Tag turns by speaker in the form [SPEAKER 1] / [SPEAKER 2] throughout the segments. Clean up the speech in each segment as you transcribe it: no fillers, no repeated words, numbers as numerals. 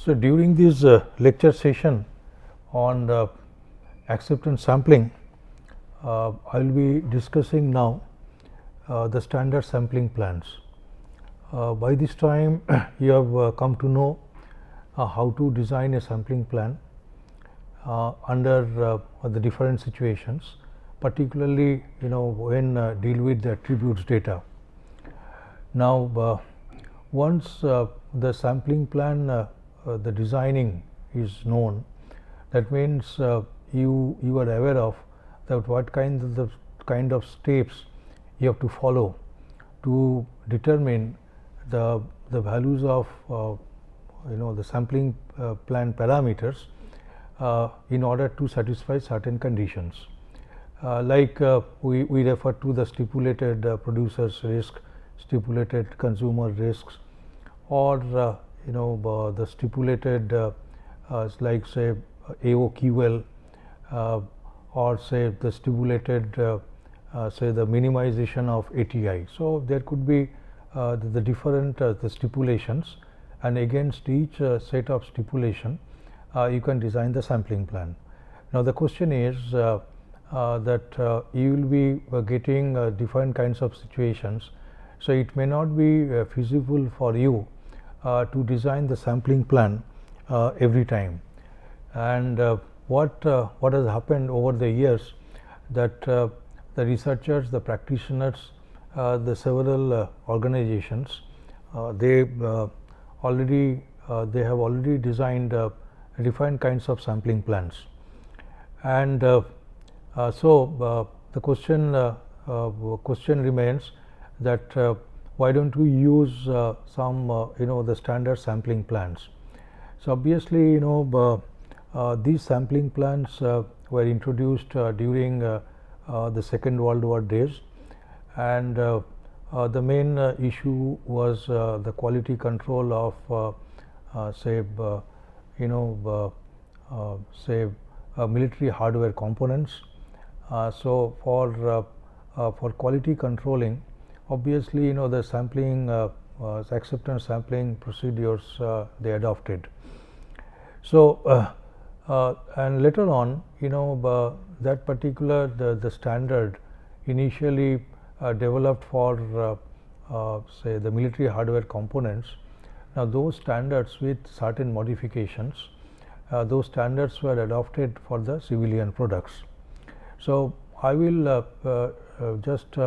[SPEAKER 1] So, during this lecture session on acceptance sampling, I will be discussing now the standard sampling plans. By this time you have come to know how to design a sampling plan under the different situations, particularly when deal with the attributes data. Now once the sampling plan the designing is known, that means you are aware of that what kind of steps you have to follow to determine the values of the sampling plan parameters in order to satisfy certain conditions, like we refer to the stipulated producers risk, stipulated consumer risks, or the stipulated like say AOQL, or say the stipulated say the minimization of ATI. So, there could be the different the stipulations, and against each set of stipulation you can design the sampling plan. Now, the question is that you will be getting different kinds of situations. So, it may not be feasible for you to design the sampling plan every time, and what has happened over the years that the researchers, the practitioners, the several organizations, they have already designed different kinds of sampling plans, and so the question remains that why don't we use some the standard sampling plans. So, obviously these sampling plans were introduced during the Second World War days, and the main issue was the quality control of say military hardware components. So, for quality controlling, obviously the sampling acceptance sampling procedures they adopted. So, and later on that particular the standard initially developed for say the military hardware components. Now, those standards with certain modifications, those standards were adopted for the civilian products. So, I will just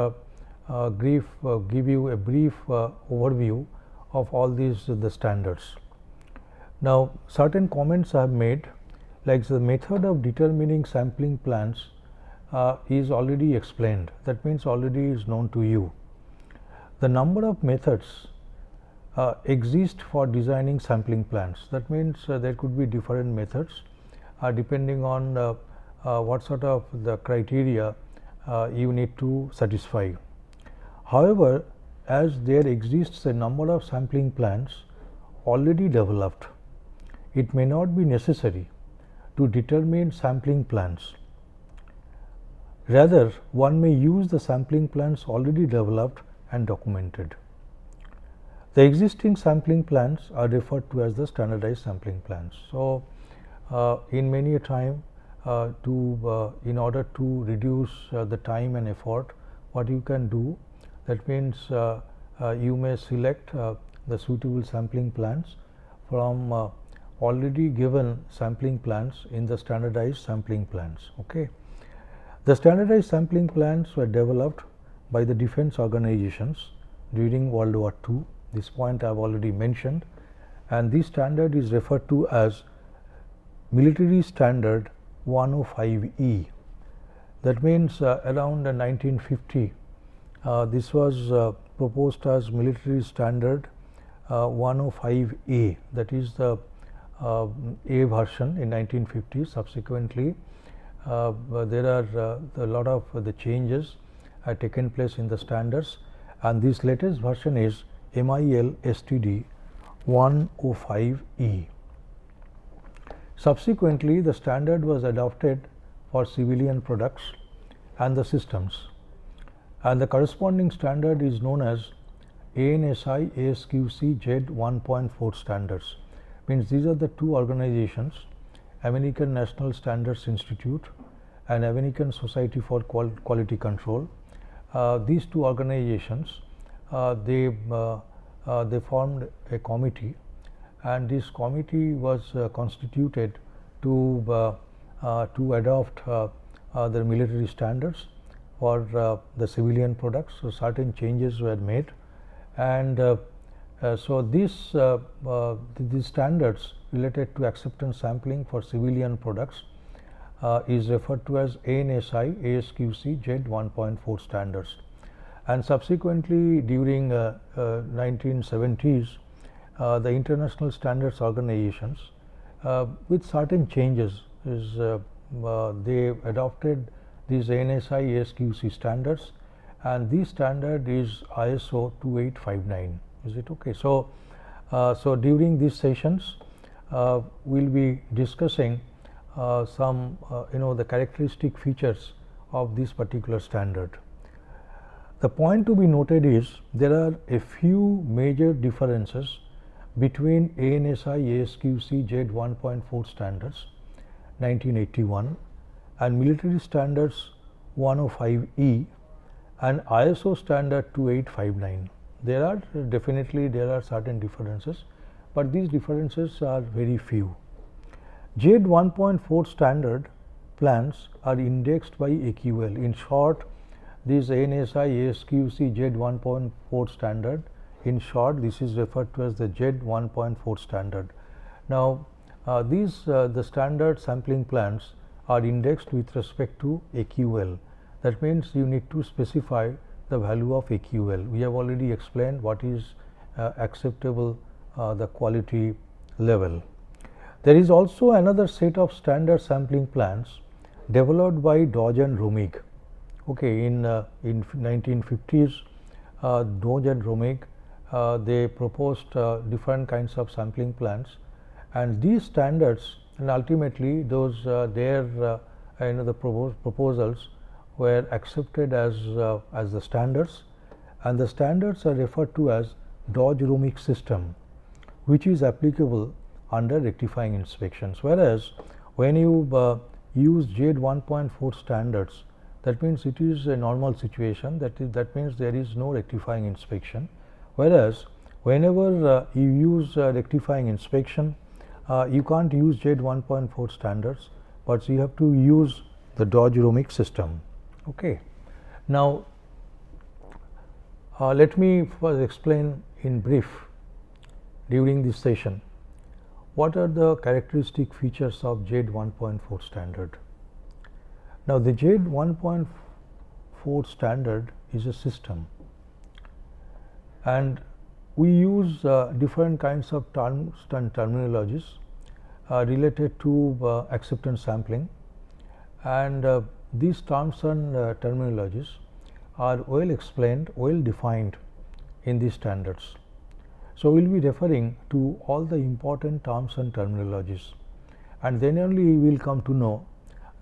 [SPEAKER 1] give you a brief overview of all these the standards. Now, certain comments I have made, like the method of determining sampling plans is already explained, that means already is known to you. The number of methods exist for designing sampling plans, that means there could be different methods depending on what sort of the criteria you need to satisfy. However, as there exists a number of sampling plans already developed, it may not be necessary to determine sampling plans. Rather, one may use the sampling plans already developed and documented. The existing sampling plans are referred to as the standardized sampling plans. So, in many a time in order to reduce the time and effort, what you can do, that means you may select the suitable sampling plans from already given sampling plans in the standardized sampling plans. Okay. The standardized sampling plans were developed by the defense organizations during World War II. This point I have already mentioned, and this standard is referred to as Military Standard 105E. That means around 1950 this was proposed as Military Standard 105A, that is the A version in 1950. Subsequently there are a lot of the changes had taken place in the standards, and this latest version is MIL STD 105E. Subsequently, the standard was adopted for civilian products and the systems, and the corresponding standard is known as ANSI ASQC Z 1.4 standards. Means these are the two organizations, American National Standards Institute and American Society for Quality Control. These two organizations, they formed a committee, and this committee was constituted to adopt the military standards for the civilian products. So certain changes were made, and so these standards related to acceptance sampling for civilian products is referred to as ANSI ASQC JED 1.4 standards. And subsequently, during 1970s, the international standards organizations, with certain changes, they adopted these ANSI ASQC standards, and this standard is ISO 2859. Is it okay? So, so during these sessions, we'll be discussing some the characteristic features of this particular standard. The point to be noted is there are a few major differences between ANSI ASQC JED 1.4 standards 1981 and military standards 105E and ISO standard 2859. There are certain differences, but these differences are very few. JED 1.4 standard plans are indexed by AQL. In short, this ANSI ASQC JED 1.4 standard, in short, this is referred to as the JED 1.4 standard. Now, the standard sampling plans are indexed with respect to AQL. That means you need to specify the value of AQL. We have already explained what is acceptable the quality level. There is also another set of standard sampling plans developed by Dodge and Romig. Okay, in 1950s, Dodge and Romig they proposed different kinds of sampling plans, and these standards, and ultimately those the proposals were accepted as the standards, and the standards are referred to as Dodge-Romig system, which is applicable under rectifying inspections. Whereas when you use JED 1.4 standards, that means it is a normal situation, that means there is no rectifying inspection. Whereas whenever you use rectifying inspection, you can't use JED 1.4 standards, but you have to use the Dodge-Romig system. Okay. Now, let me first explain in brief during this session what are the characteristic features of JED 1.4 standard. Now, the JED 1.4 standard is a system, and we use different kinds of terms and terminologies related to acceptance sampling, and these terms and terminologies are well explained, well defined in these standards. So, we will be referring to all the important terms and terminologies, and then only we will come to know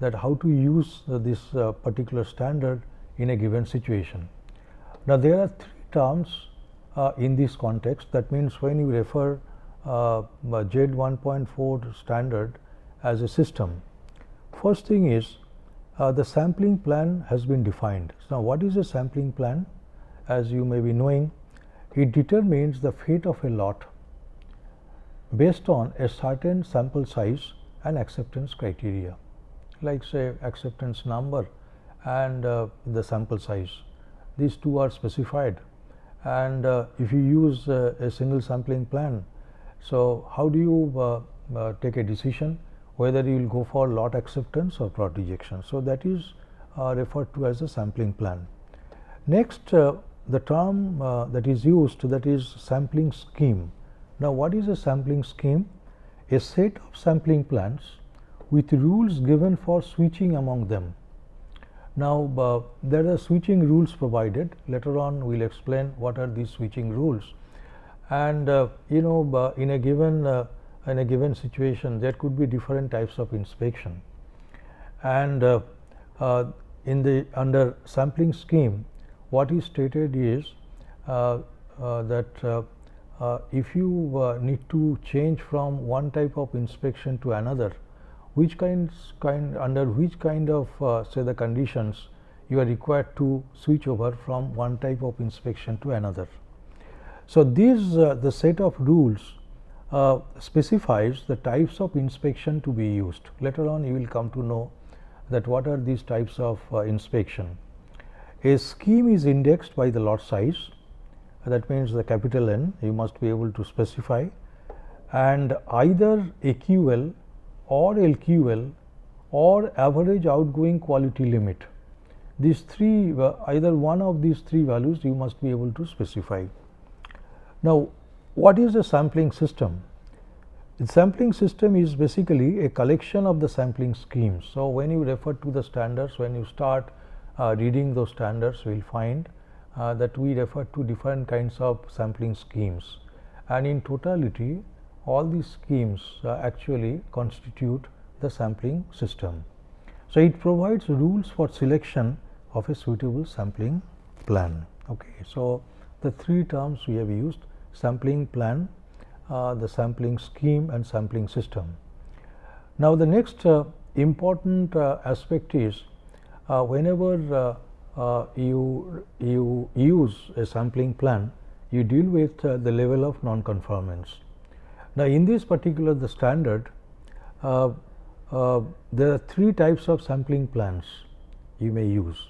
[SPEAKER 1] that how to use this particular standard in a given situation. Now, there are three terms in this context. That means when you refer JED 1.4 standard as a system, first thing is the sampling plan has been defined. So, now what is a sampling plan? As you may be knowing, it determines the fate of a lot based on a certain sample size and acceptance criteria, like say acceptance number and the sample size. These two are specified, and if you use a single sampling plan, so how do you take a decision whether you will go for lot acceptance or plot rejection? So, that is referred to as a sampling plan. Next, the term that is used, that is sampling scheme. Now, what is a sampling scheme? A set of sampling plans with rules given for switching among them. Now, there are switching rules provided. Later on, we will explain what are these switching rules. And in a given situation, there could be different types of inspection. And under sampling scheme, what is stated is that if you need to change from one type of inspection to another, under which kind of say the conditions you are required to switch over from one type of inspection to another. So, these the set of rules specifies the types of inspection to be used. Later on you will come to know that what are these types of inspection. A scheme is indexed by the lot size, that means the capital N you must be able to specify, and either AQL or LQL or average outgoing quality limit. These three, either one of these three values you must be able to specify. Now, what is a sampling system? The sampling system is basically a collection of the sampling schemes. So, when you refer to the standards, when you start reading those standards, we will find that we refer to different kinds of sampling schemes, and in totality all these schemes actually constitute the sampling system. So, it provides rules for selection of a suitable sampling plan. Okay. So, the three terms we have used: sampling plan, the sampling scheme, and sampling system. Now, the next important aspect is whenever you use a sampling plan, you deal with the level of non-conformance. Now, in this particular the standard, there are three types of sampling plans you may use,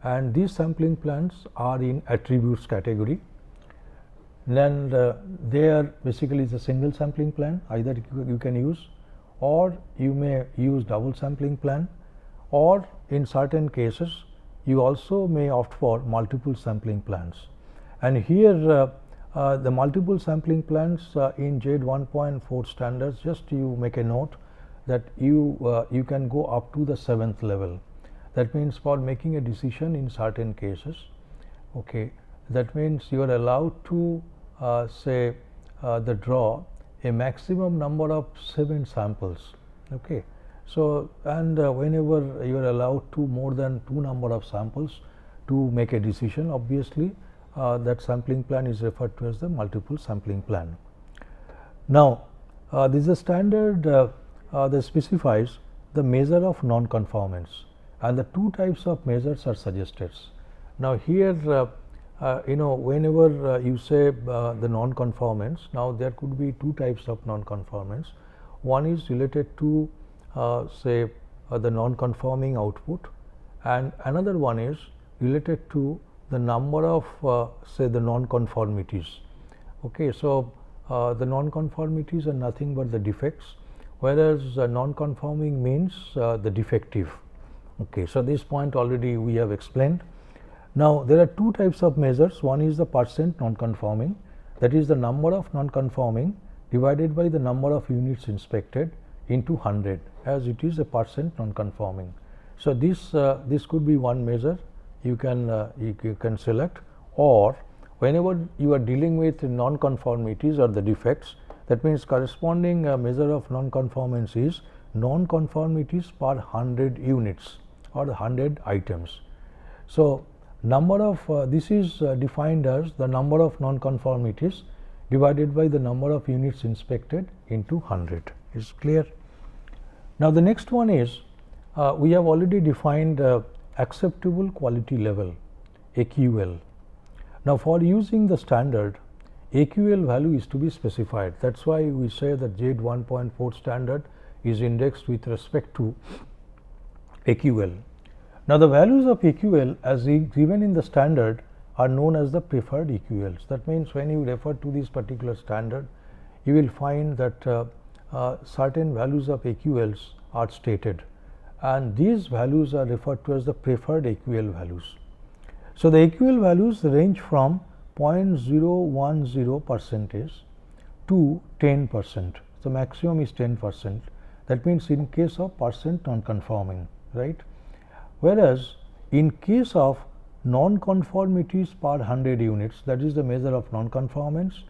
[SPEAKER 1] and these sampling plans are in attributes category. Then they are basically the single sampling plan, either you can use, or you may use double sampling plan, or in certain cases you also may opt for multiple sampling plans. And here the multiple sampling plans in JED 1.4 standards, just you make a note that you can go up to the 7th level. That means for making a decision in certain cases, okay, that means you are allowed to say the draw a maximum number of 7 samples. Okay. So, and whenever you are allowed to more than 2 number of samples to make a decision, obviously that sampling plan is referred to as the multiple sampling plan. Now, this is a standard that specifies the measure of non-conformance, and the two types of measures are suggested. Now, here whenever you say the non-conformance, now there could be two types of non-conformance. One is related to say the non-conforming output, and another one is related to the number of say the non-conformities. Okay. So, the non-conformities are nothing but the defects, whereas non-conforming means the defective. Okay. So, this point already we have explained. Now, there are two types of measures. One is the percent non-conforming, that is the number of non-conforming divided by the number of units inspected into 100, as it is a percent non-conforming. So, this could be one measure you can select, or whenever you are dealing with non-conformities or the defects, that means corresponding measure of non-conformance is non-conformities per 100 units or 100 items. So, number of this is defined as the number of non-conformities divided by the number of units inspected into 100. Is clear? Now, the next one is we have already defined acceptable quality level, AQL. Now, for using the standard, AQL value is to be specified. That is why we say that JED 1.4 standard is indexed with respect to AQL. Now, the values of AQL as given in the standard are known as the preferred EQLs. That means, when you refer to this particular standard, you will find that certain values of AQLs are stated, and these values are referred to as the preferred AQL values. So, the AQL values range from 0.010 percentage to 10%. So, maximum is 10%. That means, in case of percent non-conforming, right. Whereas, in case of non-conformities per 100 units, that is the measure of non-conformance,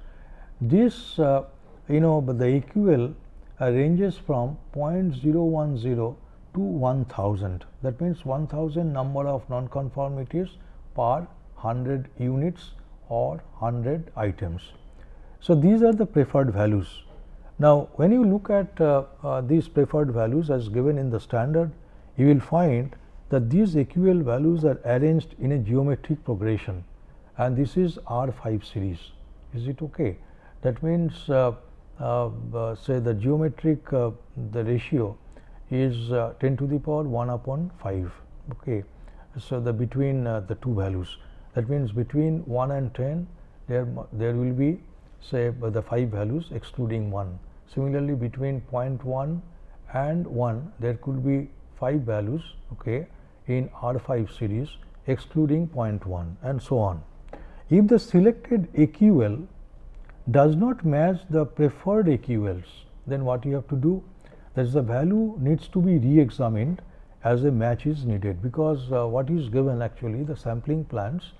[SPEAKER 1] this the AQL ranges from 0.010 to 1000. That means, 1000 number of non-conformities per 100 units or 100 items. So, these are the preferred values. Now, when you look at these preferred values as given in the standard, you will find that these AQL values are arranged in a geometric progression, and this is R5 series. Is it okay? That means say the geometric the ratio is 10 to the power 1 upon 5. Okay. So, the between the two values, that means between 1 and 10 there will be say the 5 values excluding 1. Similarly, between 0.1 and 1 there could be 5 values, okay, in R5 series excluding 0.1 and so on. If the selected AQL does not match the preferred AQLs, then what you have to do, that is the value needs to be re-examined as a match is needed, because what is given, actually the sampling plans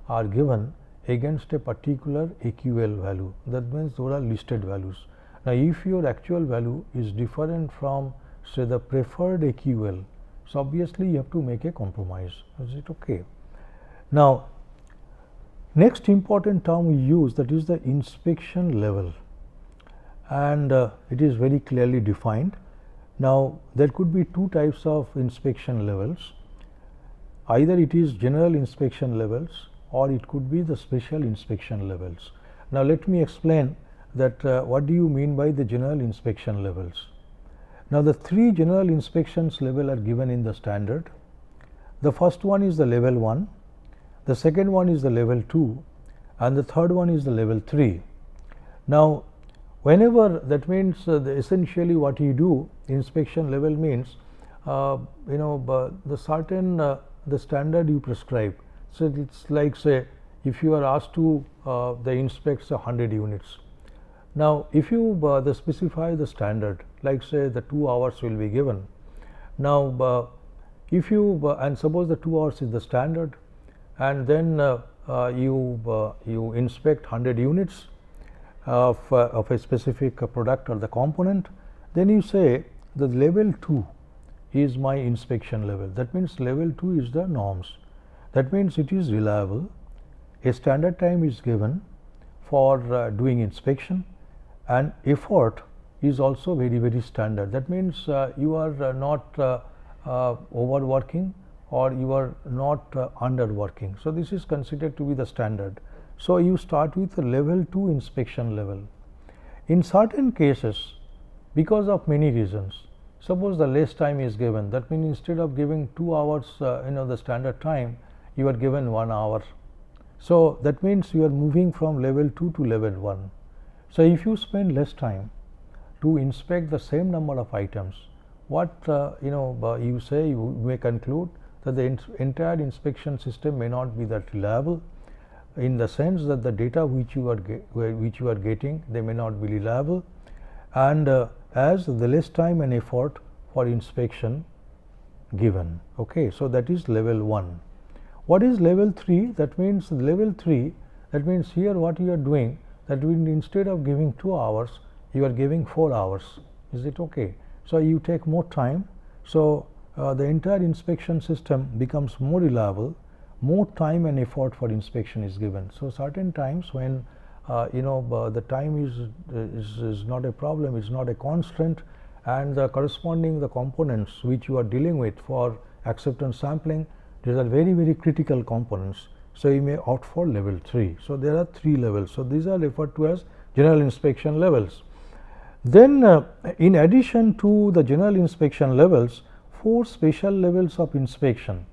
[SPEAKER 1] are given against a particular AQL value, that means those are listed values. Now, if your actual value is different from say the preferred AQL, so obviously you have to make a compromise. Is it okay? Now, next important term we use, that is the inspection level, and it is very clearly defined. Now, there could be two types of inspection levels, either it is general inspection levels or it could be the special inspection levels. Now, let me explain that what do you mean by the general inspection levels. Now, the three general inspections level are given in the standard. The first one is the level 1, the second one is the level 2, and the third one is the level 3. Now, whenever, that means essentially what you do, inspection level means the certain the standard you prescribe. So, it is like say if you are asked to the inspect 100 units. Now, if you specify the standard, like say the 2 hours will be given. Now, if you and suppose the 2 hours is the standard, and then you inspect 100 units of a specific product or the component, then you say the level 2 is my inspection level. That means level 2 is the norms. That means it is reliable. A standard time is given for doing inspection, and effort is also very standard. That means you are not overworking or you are not underworking. So, this is considered to be the standard. So, you start with the level 2 inspection level. In certain cases, because of many reasons, suppose the less time is given, that means instead of giving 2 hours the standard time, you are given 1 hour. So, that means you are moving from level 2 to level 1. So, if you spend less time to inspect the same number of items, what you say, you may conclude that the entire inspection system may not be that reliable, in the sense that the data which you are getting, they may not be reliable, and as the less time and effort for inspection given. Okay. So, that is level 1. What is level 3? That means level 3, that means here what you are doing, that means instead of giving 2 hours, you are giving 4 hours. Is it okay? So, you take more time. So, the entire inspection system becomes more reliable, more time and effort for inspection is given. So, certain times when the time is not a problem, it is not a constraint, and the corresponding the components which you are dealing with for acceptance sampling, these are very critical components. So, you may opt for level 3. So, there are 3 levels. So, these are referred to as general inspection levels. Then in addition to the general inspection levels, 4 special levels of inspection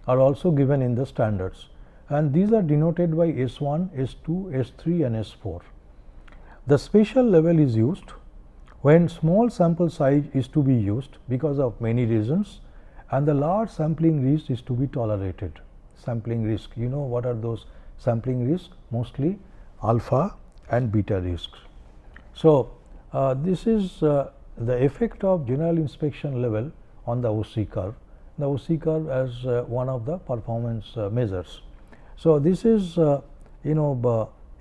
[SPEAKER 1] are also given in the standards, and these are denoted by S1, S2, S3 and S4. The special level is used when small sample size is to be used because of many reasons, and the large sampling risk is to be tolerated. Sampling risk, you know what are those sampling risks? Mostly alpha and beta risks. So, this is the effect of general inspection level on the OC curve. The OC curve as one of the performance measures. So, this is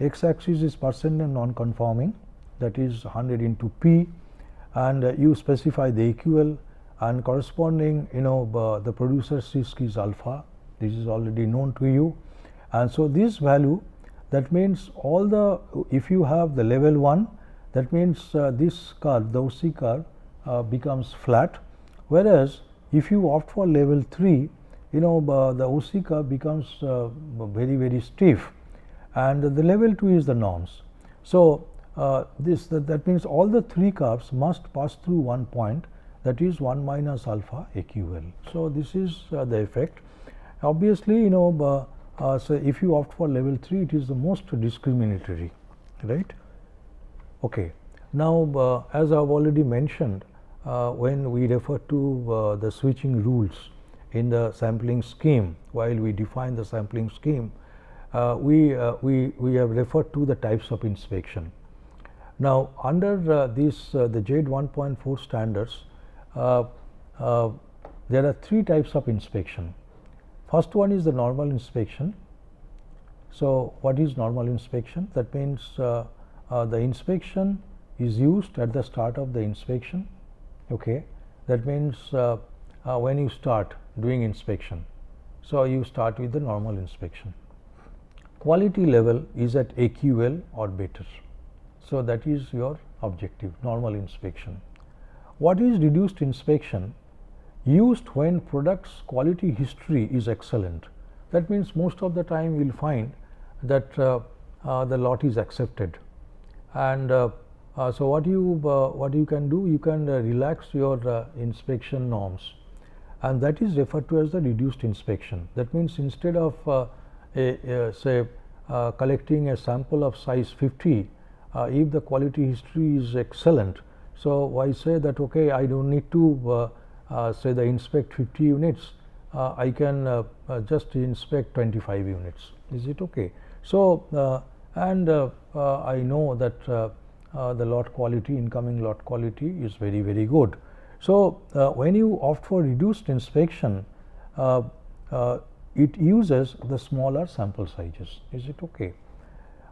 [SPEAKER 1] x axis is percent and non-conforming, that is 100 into P, and you specify the AQL, and corresponding the producer's risk is alpha. This is already known to you, and so this value that means all the, if you have the level 1, that means this curve, the OC curve becomes flat, whereas if you opt for level 3, the OC curve becomes very stiff, and the level 2 is the norms. So, that means all the 3 curves must pass through one point, that is 1 minus alpha AQL. So, this is the effect. Obviously, so if you opt for level 3, it is the most discriminatory, right. Okay. Now, as I have already mentioned, when we refer to the switching rules in the sampling scheme, while we define the sampling scheme, we have referred to the types of inspection. Now, under this the JED 1.4 standards, there are 3 types of inspection. First one is the normal inspection. So, what is normal inspection? That means the inspection is used at the start of the inspection. Okay. That means when you start doing inspection, so you start with the normal inspection. Quality level is at AQL or better. So, that is your objective, normal inspection. What is reduced inspection? Used when product's quality history is excellent. That means most of the time you will find that the lot is accepted, and so what you can do, you can relax your inspection norms, and that is referred to as the reduced inspection. That means instead of say collecting a sample of size 50, if the quality history is excellent, so I say that okay, I don't need to say the inspect 50 units, I can just inspect 25 units. Is it okay? So, and I know that the lot quality, incoming lot quality is very good. So, when you opt for reduced inspection, it uses the smaller sample sizes. Is it okay?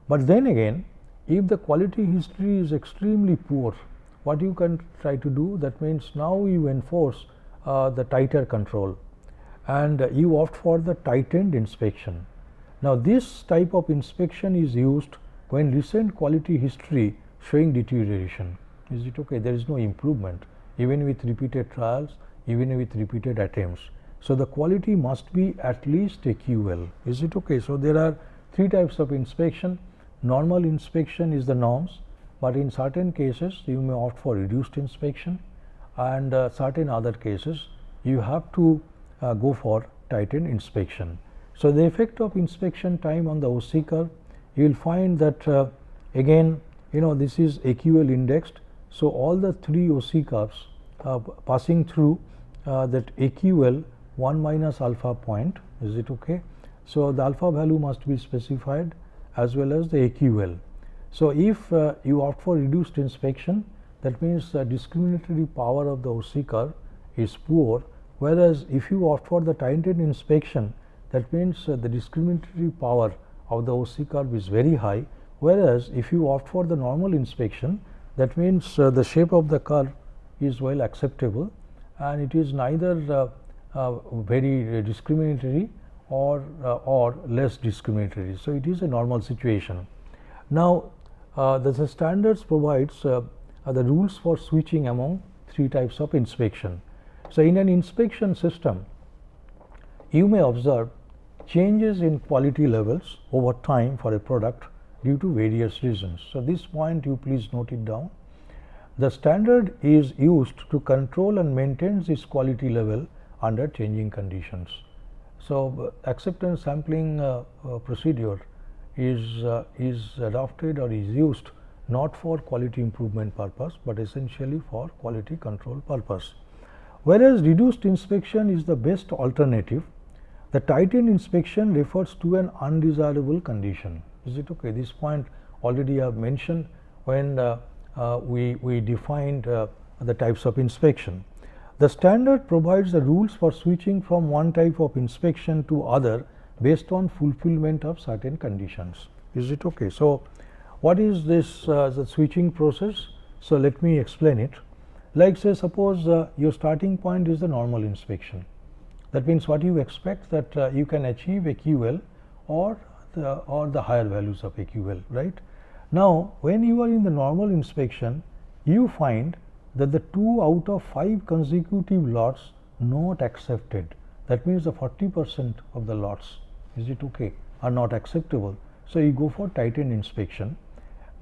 [SPEAKER 1] But then again, if the quality history is extremely poor, what you can try to do, that means now you enforce the tighter control, and you opt for the tightened inspection. Now, this type of inspection is used when recent quality history showing deterioration. Is it okay? There is no improvement even with repeated trials, even with repeated attempts. So, the quality must be at least AQL. Is it okay? So, there are 3 types of inspection. Normal inspection is the norms, but in certain cases you may opt for reduced inspection, and certain other cases you have to go for tightened inspection. So, the effect of inspection time on the OC curve, you will find that again this is AQL indexed. So, all the 3 OC curves passing through that AQL 1 minus alpha point. Is it okay? So, the alpha value must be specified as well as the AQL. So, if you opt for reduced inspection, that means the discriminatory power of the OC curve is poor, whereas if you opt for the tightened inspection, that means the discriminatory power of the OC curve is very high, whereas if you opt for the normal inspection, that means the shape of the curve is well acceptable, and it is neither very discriminatory or less discriminatory. So, it is a normal situation. Now, the standards provides the rules for switching among 3 types of inspection. So, in an inspection system, you may observe changes in quality levels over time for a product due to various reasons. So, this point you please note it down. The standard is used to control and maintain this quality level under changing conditions. So, acceptance sampling procedure is adopted or is used not for quality improvement purpose, but essentially for quality control purpose. Whereas reduced inspection is the best alternative, the tightened inspection refers to an undesirable condition. Is it okay? This point already I have mentioned when we defined the types of inspection. The standard provides the rules for switching from one type of inspection to other based on fulfillment of certain conditions. Is it okay? So, what is this the switching process? So, let me explain it. Like say suppose your starting point is the normal inspection. That means what you expect that you can achieve a QL or or the higher values of AQL, right. Now, when you are in the normal inspection, you find that the 2 out of 5 consecutive lots not accepted, that means the 40% of the lots, is it okay, are not acceptable. So, you go for tightened inspection,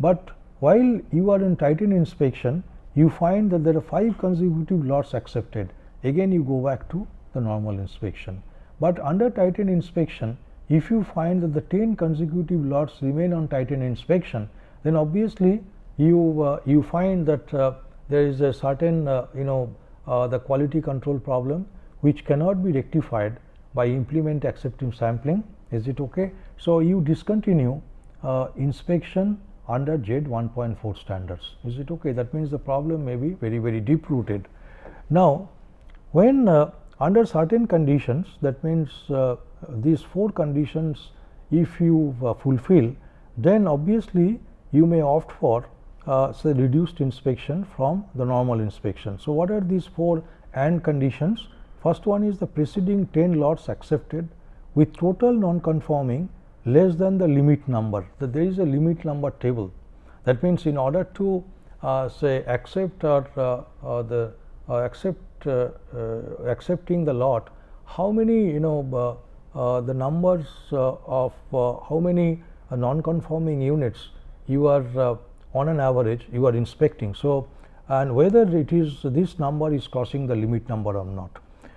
[SPEAKER 1] but while you are in tightened inspection, you find that there are 5 consecutive lots accepted, again you go back to the normal inspection. But under tightened inspection, if you find that the 10 consecutive lots remain on tightened inspection, then obviously you find that there is a certain the quality control problem which cannot be rectified by implement accepting sampling, is it okay. So, you discontinue inspection under Z 1.4 standards, is it okay. That means the problem may be very deep rooted. Now, when under certain conditions, that means these 4 conditions if you fulfill, then obviously you may opt for say reduced inspection from the normal inspection. So, what are these 4 AND conditions? First one is the preceding 10 lots accepted with total non-conforming less than the limit number, that there is a limit number table. That means, in order to say accept or accepting the lot, how many the numbers of how many non-conforming units you are on an average you are inspecting. So, and whether it is this number is crossing the limit number or not.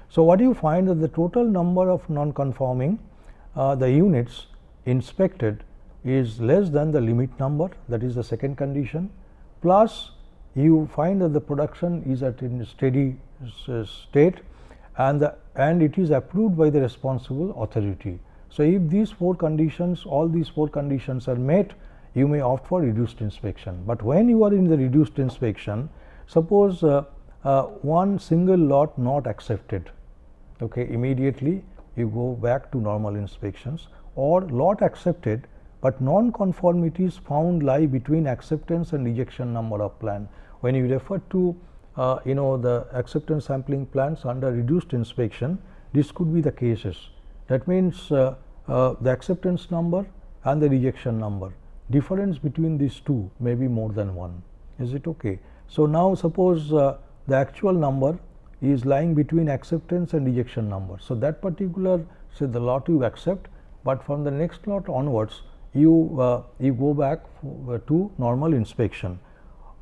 [SPEAKER 1] So, what you find that the total number of non-conforming the units inspected is less than the limit number, that is the second condition, plus you find that the production is at in steady state and it is approved by the responsible authority. So, if these 4 conditions, all these 4 conditions are met, you may opt for reduced inspection. But when you are in the reduced inspection, suppose one single lot not accepted, okay, immediately you go back to normal inspections, or lot accepted, but non-conformities found lie between acceptance and rejection number of plan. When you refer to the acceptance sampling plans under reduced inspection, this could be the cases. That means the acceptance number and the rejection number, difference between these two may be more than 1, is it okay. So, now suppose the actual number is lying between acceptance and rejection number. So, that particular say the lot you accept, but from the next lot onwards you go back to normal inspection.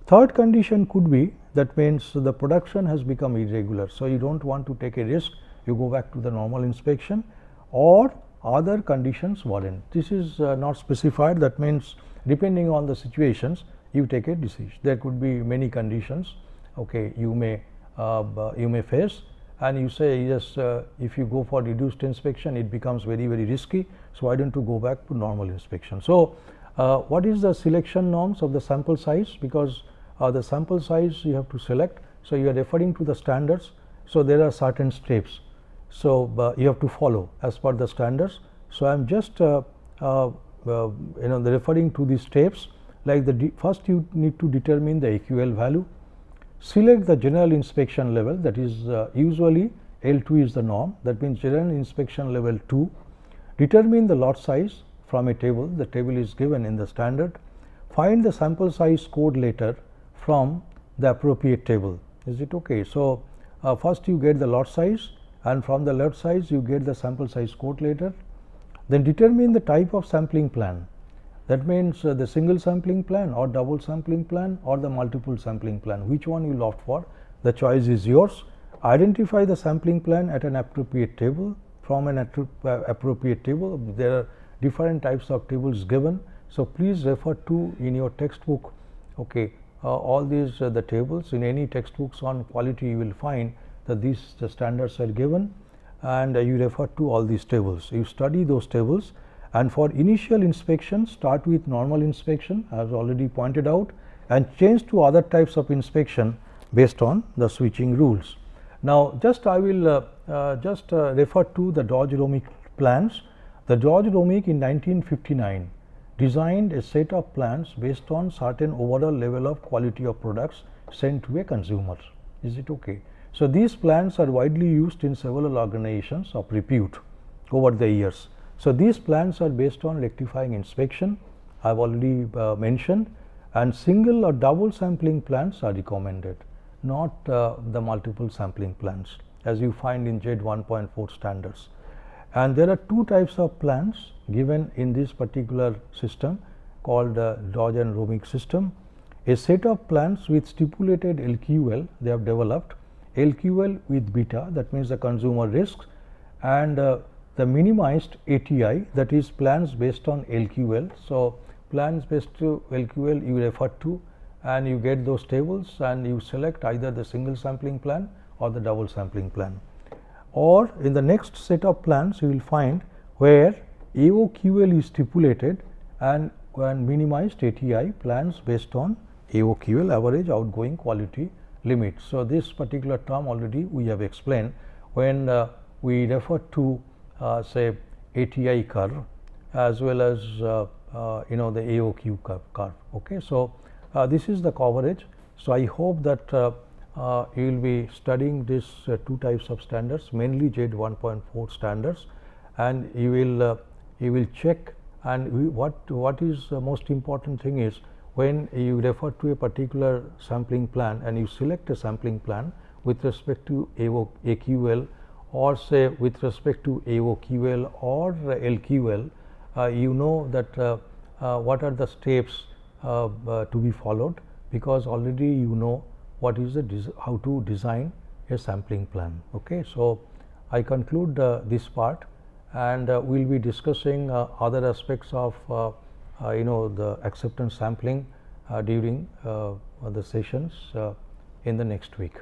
[SPEAKER 1] Third condition could be, that means the production has become irregular. So, you do not want to take a risk, you go back to the normal inspection, or other conditions warrant. This is not specified, that means depending on the situations you take a decision. There could be many conditions, okay, you may face, and you say yes, if you go for reduced inspection it becomes very risky. So, why don't you go back to normal inspection. So, what is the selection norms of the sample size, because the sample size you have to select. So, you are referring to the standards. So, there are certain steps. So, you have to follow as per the standards. So, I am just referring to the steps, like the first you need to determine the AQL value, select the general inspection level, that is usually L2 is the norm, that means general inspection level 2, determine the lot size from a table, the table is given in the standard, find the sample size code letter from the appropriate table, is it okay. So, first you get the lot size, and from the lot size you get the sample size code letter, then determine the type of sampling plan, that means the single sampling plan or double sampling plan or the multiple sampling plan, which one you will opt for, the choice is yours. Identify the sampling plan at an appropriate table, from an appropriate table. There are different types of tables given. So, please refer to in your textbook, okay, all these the tables. In any textbooks on quality you will find that these the standards are given, and you refer to all these tables. You study those tables, and for initial inspection start with normal inspection as already pointed out, and change to other types of inspection based on the switching rules. Now, just I will refer to the Dodge-Romick plans. The Dodge-Romick in 1959 designed a set of plans based on certain overall level of quality of products sent to a consumer, is it okay. So, these plans are widely used in several organizations of repute over the years. So these plans are based on rectifying inspection, I have already mentioned, and single or double sampling plans are recommended, not the multiple sampling plans as you find in JED 1.4 standards. And there are two types of plans given in this particular system called Dodge and Romick system. A set of plans with stipulated LQL they have developed, LQL with beta, that means the consumer risks, and the minimized ATI, that is plans based on LQL. So plans based to LQL you refer to and you get those tables and you select either the single sampling plan or the double sampling plan. Or in the next set of plans you will find where AOQL is stipulated and minimized ATI plans based on AOQL, average outgoing quality limit. So this particular term already we have explained when we refer to say ATI curve as well as the AOQ curve. Okay, so this is the coverage. So I hope that you will be studying these two types of standards, mainly JED 1.4 standards, and you will check. And what is the most important thing is when you refer to a particular sampling plan and you select a sampling plan with respect to AQL or say with respect to AOQL or LQL, you know that what are the steps to be followed, because already you know what is how to design a sampling plan. Okay, so I conclude this part, and we will be discussing other aspects of the acceptance sampling during the sessions in the next week.